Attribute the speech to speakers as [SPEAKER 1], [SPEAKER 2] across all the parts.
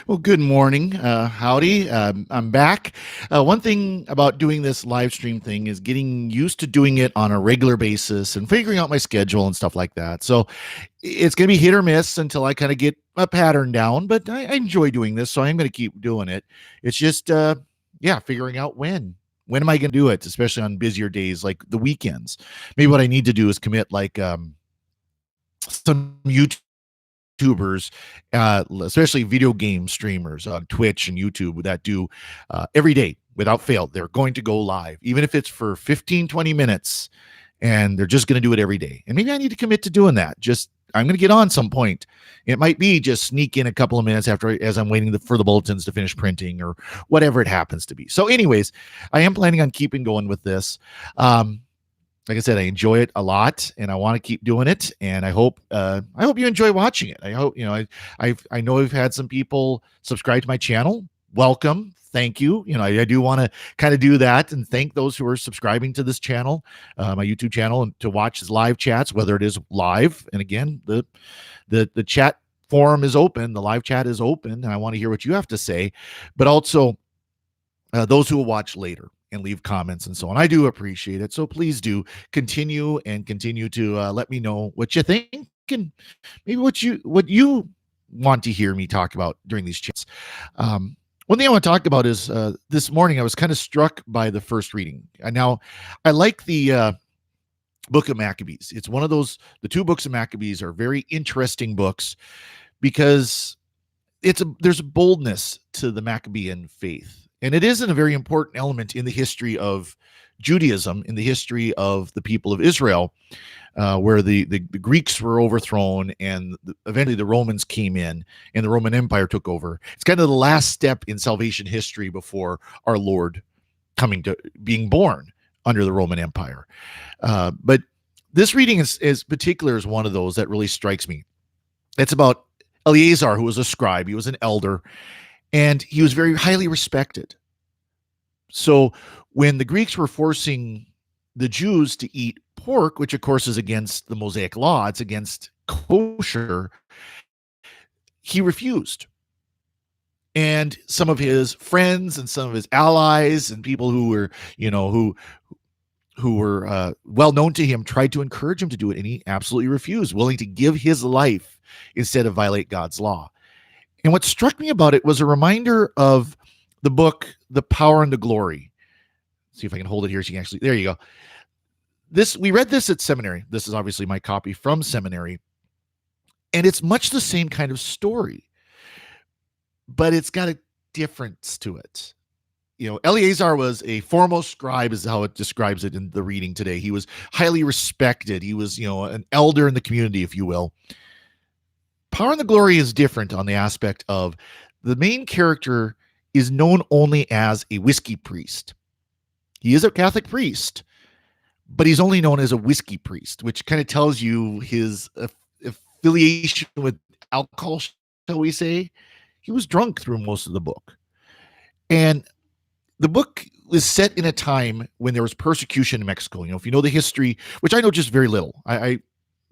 [SPEAKER 1] Well, good morning. Howdy. I'm back. One thing about doing this live stream thing is getting used to doing it on a regular basis and figuring out my schedule and stuff like that. So it's going to be hit or miss until I kind of get a pattern down, but I enjoy doing this. So I'm going to keep doing it. It's just, yeah, figuring out when. When am I going to do it, especially on busier days like the weekends? Maybe what I need to do is commit like some YouTubers, especially video game streamers on Twitch and YouTube that do every day without fail. They're going to go live, even if it's for 15, 20 minutes, and they're just going to do it every day. And maybe I need to commit to doing that. Just I'm going to get on some point. It might be just sneak in a couple of minutes after as I'm waiting for the bulletins to finish printing or whatever it happens to be. So anyways, I am planning on keeping going with this. Like I said, I enjoy it a lot, and I want to keep doing it. And I hope you enjoy watching it. I hope I know we've had some people subscribe to my channel. Welcome, thank you. I do want to kind of do that and thank those who are subscribing to this channel, my YouTube channel, and to watch his live chats, whether it is live. And again, the chat forum is open, the live chat is open, and I want to hear what you have to say. But also those who will watch later and leave comments and so on. I do appreciate it. So please do continue to let me know what you think and maybe what you want to hear me talk about during these chats. One thing I want to talk about is this morning I was kind of struck by the first reading. Now, I like the book of Maccabees. It's one of those, the two books of Maccabees are very interesting books because there's a boldness to the Maccabean faith. And it isn't a very important element in the history of Judaism, in the history of the people of Israel, where the Greeks were overthrown and eventually the Romans came in and the Roman Empire took over. It's kind of the last step in salvation history before our Lord coming to being born under the Roman Empire. But this reading is particular is one of those that really strikes me. It's about Eleazar, who was a scribe. He was an elder. And he was very highly respected. So when the Greeks were forcing the Jews to eat pork, which of course is against the Mosaic law, it's against kosher, he refused. And some of his friends and some of his allies and people who were, who were well known to him tried to encourage him to do it, and he absolutely refused, willing to give his life instead of violate God's law. And what struck me about it was a reminder of the book, The Power and the Glory. Let's see if I can hold it here so you can actually, there you go. We read this at seminary. This is obviously my copy from seminary. And it's much the same kind of story, but it's got a difference to it. Eleazar was a foremost scribe, is how it describes it in the reading today. He was highly respected. He was, an elder in the community, if you will. Power and the Glory is different on the aspect of the main character is known only as a whiskey priest. He is a Catholic priest, but he's only known as a whiskey priest, which kind of tells you his affiliation with alcohol, shall we say. He was drunk through most of the book. And the book is set in a time when there was persecution in Mexico. If you know the history, which I know just very little, I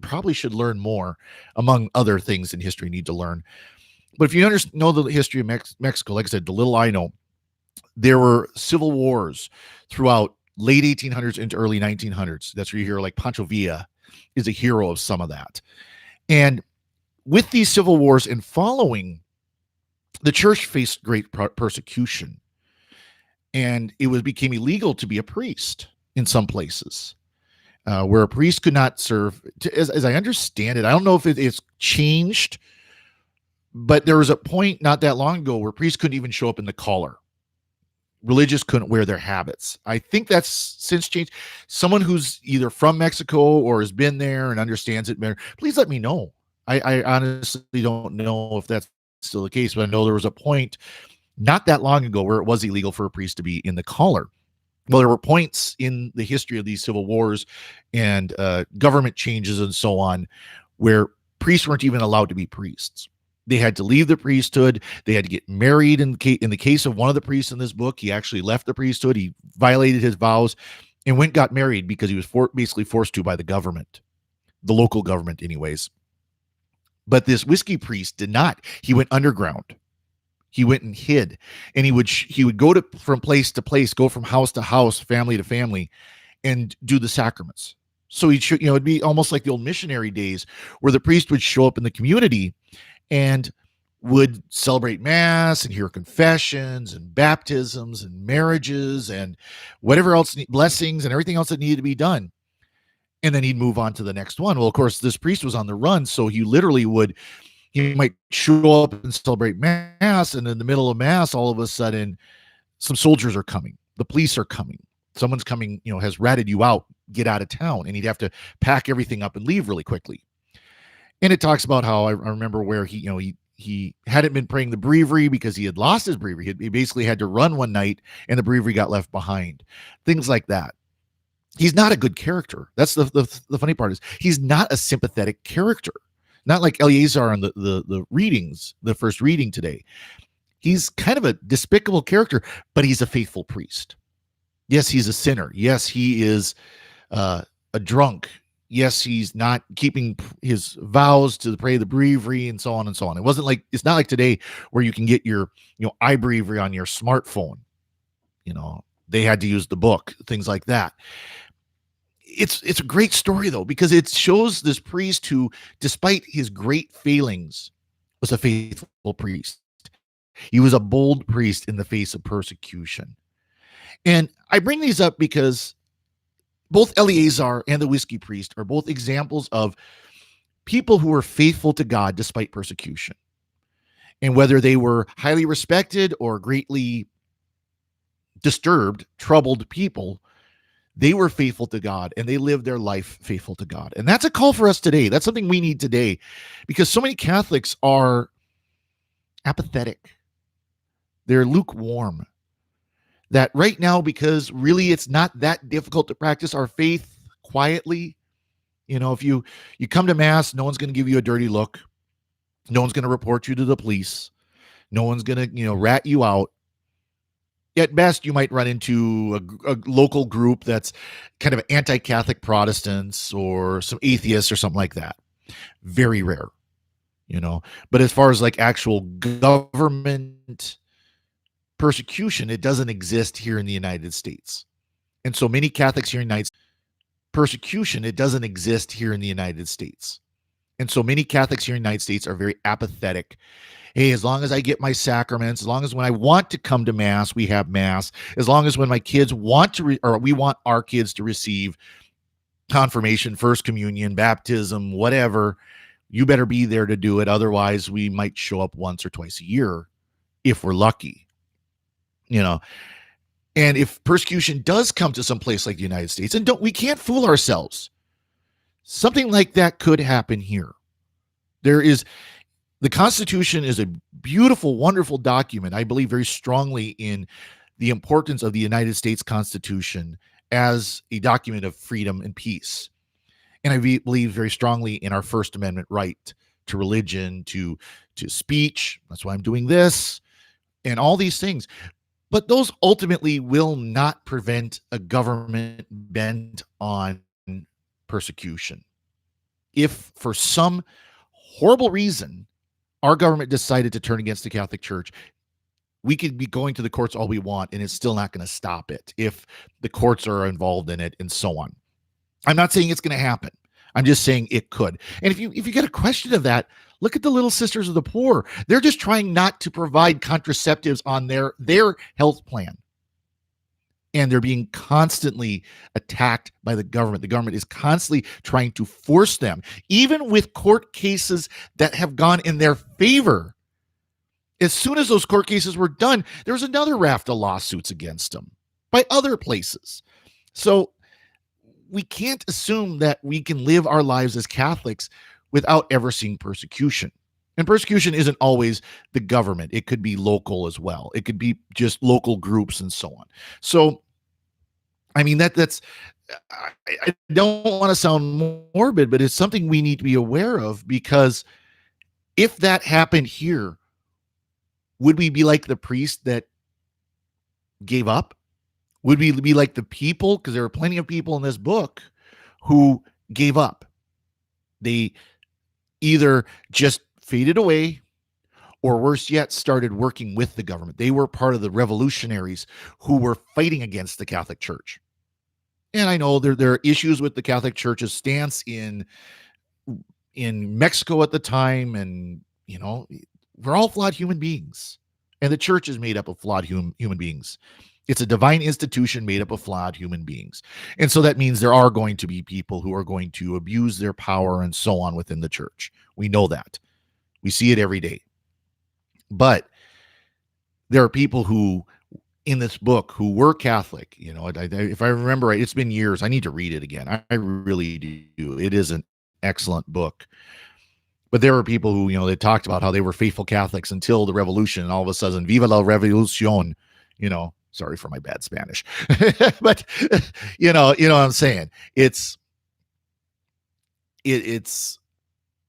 [SPEAKER 1] probably should learn more, among other things in history need to learn. But if you know the history of Mexico, like I said, the little I know, there were civil wars throughout late 1800s into early 1900s. That's where you hear like Pancho Villa is a hero of some of that. And with these civil wars and following, the church faced great persecution. And it became illegal to be a priest in some places. Where a priest could not serve, as I understand it, I don't know if it's changed, but there was a point not that long ago where priests couldn't even show up in the collar. Religious couldn't wear their habits. I think that's since changed. Someone who's either from Mexico or has been there and understands it better, please let me know. I honestly don't know if that's still the case, but I know there was a point not that long ago where it was illegal for a priest to be in the collar. Well, there were points in the history of these civil wars and government changes and so on where priests weren't even allowed to be priests. They had to leave the priesthood. They had to get married. In the case of one of the priests in this book, he actually left the priesthood. He violated his vows and got married because he was basically forced to by the government, the local government anyways. But this whiskey priest did not. He went underground. He went and hid, and he would go to from place to place, go from house to house, family to family, and do the sacraments. So he should, it'd be almost like the old missionary days where the priest would show up in the community and would celebrate mass and hear confessions and baptisms and marriages and whatever else, blessings and everything else that needed to be done. And then he'd move on to the next one. Well, of course, this priest was on the run, so he might show up and celebrate mass, and in the middle of mass, all of a sudden, some soldiers are coming. The police are coming. Someone's coming, has ratted you out, get out of town. And he'd have to pack everything up and leave really quickly. And it talks about how I remember where he hadn't been praying the breviary because he had lost his breviary. He basically had to run one night and the breviary got left behind. Things like that. He's not a good character. That's the funny part is he's not a sympathetic character. Not like Eleazar on the readings, the first reading today. He's kind of a despicable character, but he's a faithful priest. Yes, he's a sinner. Yes, he is a drunk. Yes, he's not keeping his vows to pray the breviary and so on and so on. It's not like today where you can get your iBreviary on your smartphone. They had to use the book, things like that. It's a great story though, because it shows this priest who, despite his great failings, was a faithful priest. He was a bold priest in the face of persecution. And I bring these up because both Eleazar and the whiskey priest are both examples of people who were faithful to God despite persecution. And whether they were highly respected or greatly disturbed, troubled people, they were faithful to God and they lived their life faithful to God. And that's a call for us today. That's something we need today because so many Catholics are apathetic. They're lukewarm. That right now, because really it's not that difficult to practice our faith quietly. If you come to mass, no one's going to give you a dirty look. No one's going to report you to the police. No one's going to, rat you out. At best, you might run into a local group that's kind of anti-Catholic Protestants or some atheists or something like that. Very rare, But as far as like actual government persecution, it doesn't exist here in the United States. And so many Catholics here in the United States, persecution, it doesn't exist here in the United States. And so many Catholics here in the United States are very apathetic. Hey, as long as I get my sacraments, as long as when I want to come to mass, we have mass, as long as when my kids want to, or we want our kids to receive confirmation, first communion, baptism, whatever, you better be there to do it. Otherwise, we might show up once or twice a year if we're lucky. And if persecution does come to some place like the United States, and we can't fool ourselves. Something like that could happen here. The Constitution is a beautiful, wonderful document. I believe very strongly in the importance of the United States Constitution as a document of freedom and peace. And I believe very strongly in our First Amendment right to religion, to speech. That's why I'm doing this, and all these things. But those ultimately will not prevent a government bent on persecution. If for some horrible reason our government decided to turn against the Catholic Church, we could be going to the courts all we want, and it's still not going to stop it if the courts are involved in it and so on. I'm not saying it's going to happen. I'm just saying it could. And if you get a question of that, look at the Little Sisters of the Poor. They're just trying not to provide contraceptives on their health plan. And they're being constantly attacked by the government. The government is constantly trying to force them, even with court cases that have gone in their favor. As soon as those court cases were done, there was another raft of lawsuits against them by other places. So we can't assume that we can live our lives as Catholics without ever seeing persecution. And persecution isn't always the government. It could be local as well. It could be just local groups and so on. So, I mean, that's, I don't want to sound morbid, but it's something we need to be aware of, because if that happened here, would we be like the priest that gave up? Would we be like the people? Because there are plenty of people in this book who gave up. They either just faded away, or worse yet, started working with the government. They were part of the revolutionaries who were fighting against the Catholic Church. And I know there are issues with the Catholic Church's stance in Mexico at the time, and we're all flawed human beings, and the church is made up of flawed human beings. It's a divine institution made up of flawed human beings, and so that means there are going to be people who are going to abuse their power and so on within the church. We know that. We see it every day. But there are people who in this book who were Catholic. If I remember right, it's been years. I need to read it again. I really do. It is an excellent book. But there were people who, they talked about how they were faithful Catholics until the revolution, and all of a sudden, Viva la Revolución, sorry for my bad Spanish. But you know what I'm saying? It's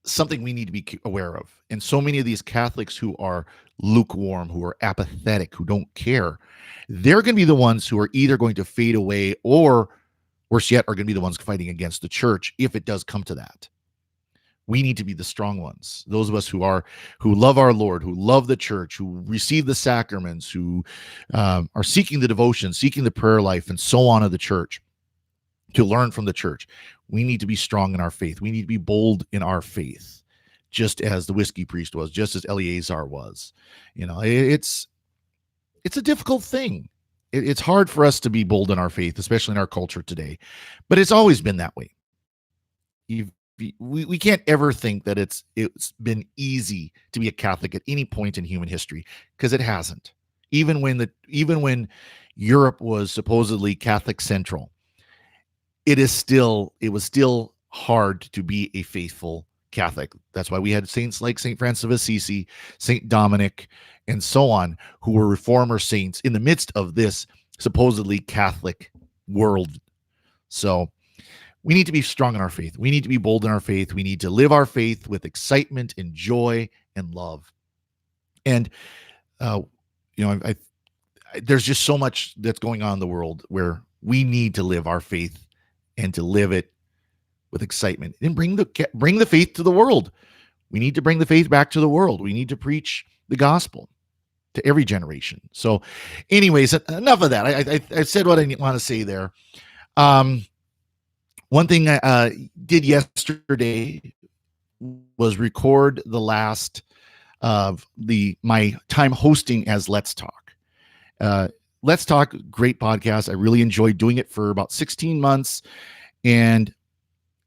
[SPEAKER 1] something we need to be aware of. And so many of these Catholics who are lukewarm, who are apathetic, who don't care, they're going to be the ones who are either going to fade away, or worse yet, are going to be the ones fighting against the church if it does come to that. We need to be the strong ones. Those of us who love our Lord, who love the church, who receive the sacraments, who are seeking the devotion, seeking the prayer life, and so on of the church, to learn from the church. We need to be strong in our faith. We need to be bold in our faith, just as the whiskey priest was, just as Eleazar was. It's a difficult thing. It's hard for us to be bold in our faith, especially in our culture today. But it's always been that way. We can't ever think that it's been easy to be a Catholic at any point in human history, because it hasn't. Even when Europe was supposedly Catholic central, it was still hard to be a faithful Catholic. That's why we had saints like St. Francis of Assisi, St. Dominic, and so on, who were reformer saints in the midst of this supposedly Catholic world. So we need to be strong in our faith. We need to be bold in our faith. We need to live our faith with excitement and joy and love. And, there's just so much that's going on in the world where we need to live our faith and to live it with excitement and bring the faith to the world. We need to bring the faith back to the world. We need to preach the gospel to every generation. So anyways, enough of that. I said what I want to say there. One thing I did yesterday was record the last of my time hosting as Let's Talk. Let's Talk, great podcast. I really enjoyed doing it for about 16 months, and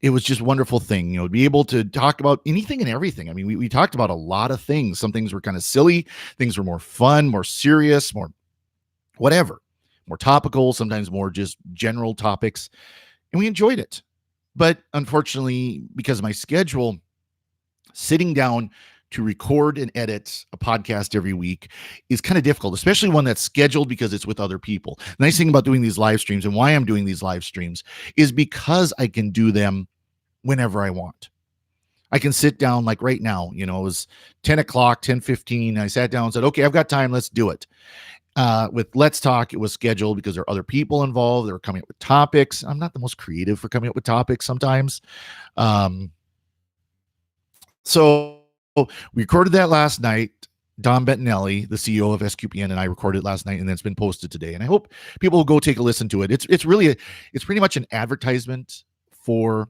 [SPEAKER 1] it was just a wonderful thing, to be able to talk about anything and everything. I mean, we talked about a lot of things. Some things were kind of silly, things were more fun, more serious, more whatever, more topical, sometimes more just general topics, and we enjoyed it. But unfortunately, because of my schedule, sitting down to record and edit a podcast every week is kind of difficult, especially one that's scheduled, because it's with other people. The nice thing about doing these live streams, and why I'm doing these live streams, is because I can do them whenever I want. I can sit down like right now, it was 10 o'clock, 10:15. I sat down and said, okay, I've got time. Let's do it. With Let's Talk, it was scheduled because there are other people involved. They were coming up with topics. I'm not the most creative for coming up with topics sometimes. So we recorded that last night. Don Bettinelli, the CEO of SQPN, and I recorded it last night, and then it's been posted today. And I hope people will go take a listen to it. It's pretty much an advertisement for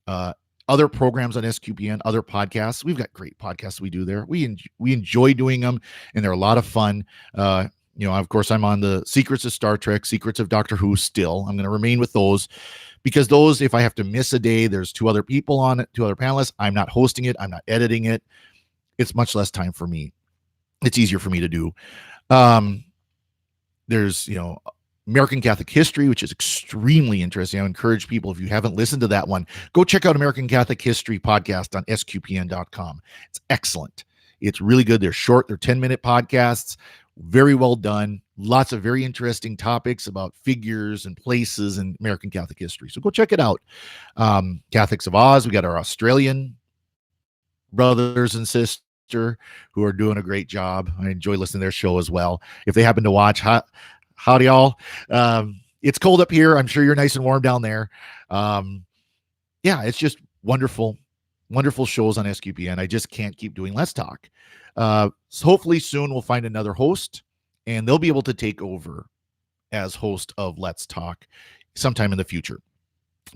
[SPEAKER 1] other programs on SQPN, other podcasts. We've got great podcasts we do there. We enjoy doing them, and they're a lot of fun. Of course, I'm on the Secrets of Star Trek, Secrets of Doctor Who still. I'm going to remain with those, because those, if I have to miss a day, there's two other people on it, two other panelists. I'm not hosting it. I'm not editing it. It's much less time for me. It's easier for me to do. There's, American Catholic History, which is extremely interesting. I encourage people, if you haven't listened to that one, go check out American Catholic History podcast on sqpn.com. It's excellent. It's really good. They're short. They're 10-minute podcasts. Very well done. Lots of very interesting topics about figures and places in American Catholic history. So go check it out. Catholics of Oz. We got our Australian brothers and sisters who are doing a great job. I enjoy listening to their show as well. If they happen to watch, howdy y'all. It's cold up here. I'm sure you're nice and warm down there. It's just wonderful wonderful shows on SQPN. I just can't keep doing Let's Talk. So hopefully soon we'll find another host and they'll be able to take over as host of Let's Talk sometime in the future.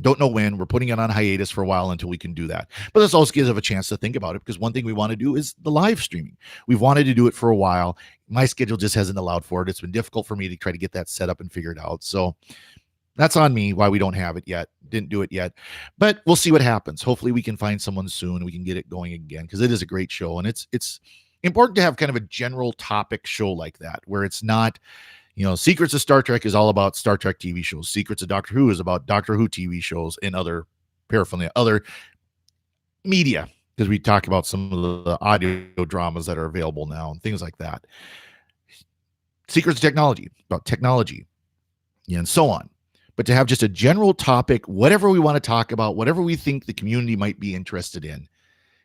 [SPEAKER 1] Don't know when. We're putting it on hiatus for a while until we can do that. But this also gives us a chance to think about it, because one thing we want to do is the live streaming. We've wanted to do it for a while. My schedule just hasn't allowed for it. It's been difficult for me to try to get that set up and figured out. So that's on me why we don't have it yet. Didn't do it yet. But we'll see what happens. Hopefully we can find someone soon and we can get it going again, because it is a great show. And it's important to have kind of a general topic show like that, where it's not, Secrets of Star Trek is all about Star Trek TV shows. Secrets of Doctor Who is about Doctor Who TV shows and other paraphernalia, other media, because we talk about some of the audio dramas that are available now and things like that. Secrets of Technology, about technology, and so on. But to have just a general topic, whatever we want to talk about, whatever we think the community might be interested in.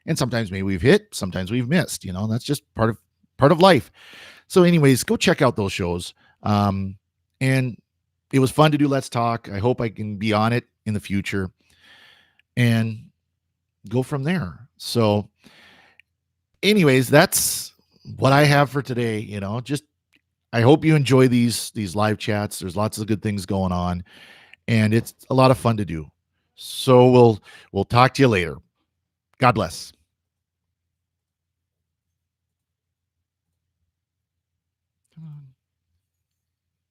[SPEAKER 1] And sometimes maybe we've hit, sometimes we've missed, that's just part of life. So anyways, go check out those shows. And it was fun to do Let's Talk. I hope I can be on it in the future and go from there. So anyways, that's what I have for today. Just, I hope you enjoy these live chats. There's lots of good things going on and it's a lot of fun to do. So we'll talk to you later. God bless.